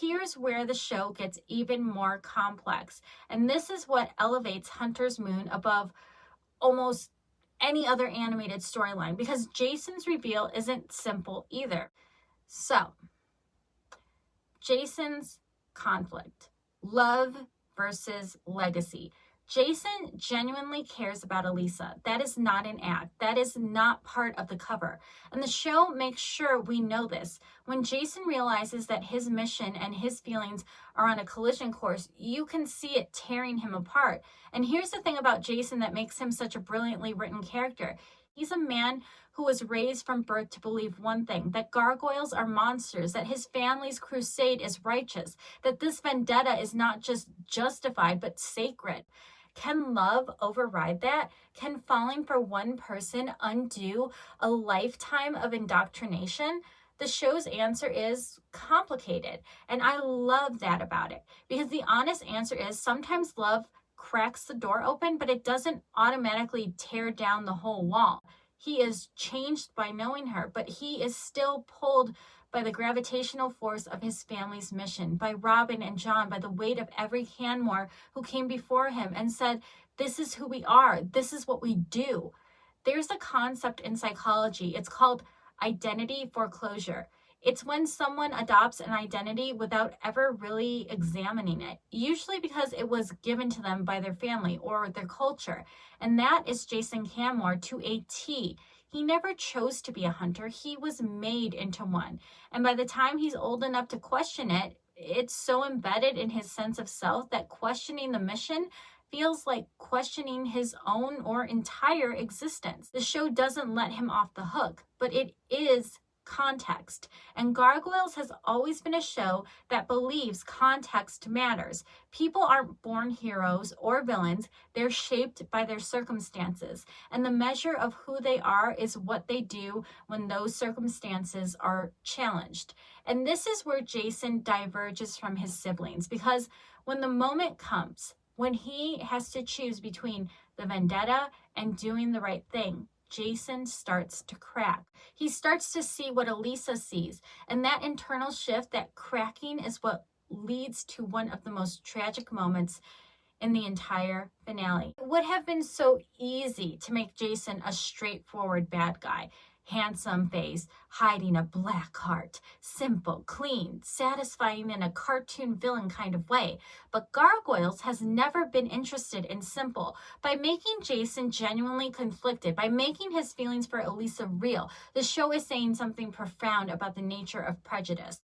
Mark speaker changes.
Speaker 1: here's where the show gets even more complex. And this is what elevates Hunter's Moon above almost any other animated storyline, because Jason's reveal isn't simple either. So, Jason's conflict, love versus legacy. Jason genuinely cares about Elisa. That is not an act. That is not part of the cover. And the show makes sure we know this. When Jason realizes that his mission and his feelings are on a collision course, you can see it tearing him apart. And here's the thing about Jason that makes him such a brilliantly written character. He's a man who was raised from birth to believe one thing, that gargoyles are monsters, that his family's crusade is righteous, that this vendetta is not just justified, but sacred. Can love override that? Can falling for one person undo a lifetime of indoctrination? The show's answer is complicated, and I love that about it, because the honest answer is sometimes love cracks the door open, but it doesn't automatically tear down the whole wall. He is changed by knowing her, but he is still pulled by the gravitational force of his family's mission, by Robin and John, by the weight of every Canmore who came before him and said, this is who we are, this is what we do. There's a concept in psychology, it's called identity foreclosure. It's when someone adopts an identity without ever really examining it, usually because it was given to them by their family or their culture. And that is Jason Canmore to a T. He never chose to be a hunter. He was made into one. And by the time he's old enough to question it, it's so embedded in his sense of self that questioning the mission feels like questioning his own or entire existence. The show doesn't let him off the hook, but it is context. And Gargoyles has always been a show that believes context matters. People aren't born heroes or villains, they're shaped by their circumstances. And the measure of who they are is what they do when those circumstances are challenged. And this is where Jason diverges from his siblings, because when the moment comes, when he has to choose between the vendetta and doing the right thing, Jason starts to crack. He starts to see what Elisa sees. And that internal shift, that cracking, is what leads to one of the most tragic moments in the entire finale. It would have been so easy to make Jason a straightforward bad guy. Handsome face, hiding a black heart, simple, clean, satisfying in a cartoon villain kind of way. But Gargoyles has never been interested in simple. By making Jason genuinely conflicted, by making his feelings for Elisa real, the show is saying something profound about the nature of prejudice.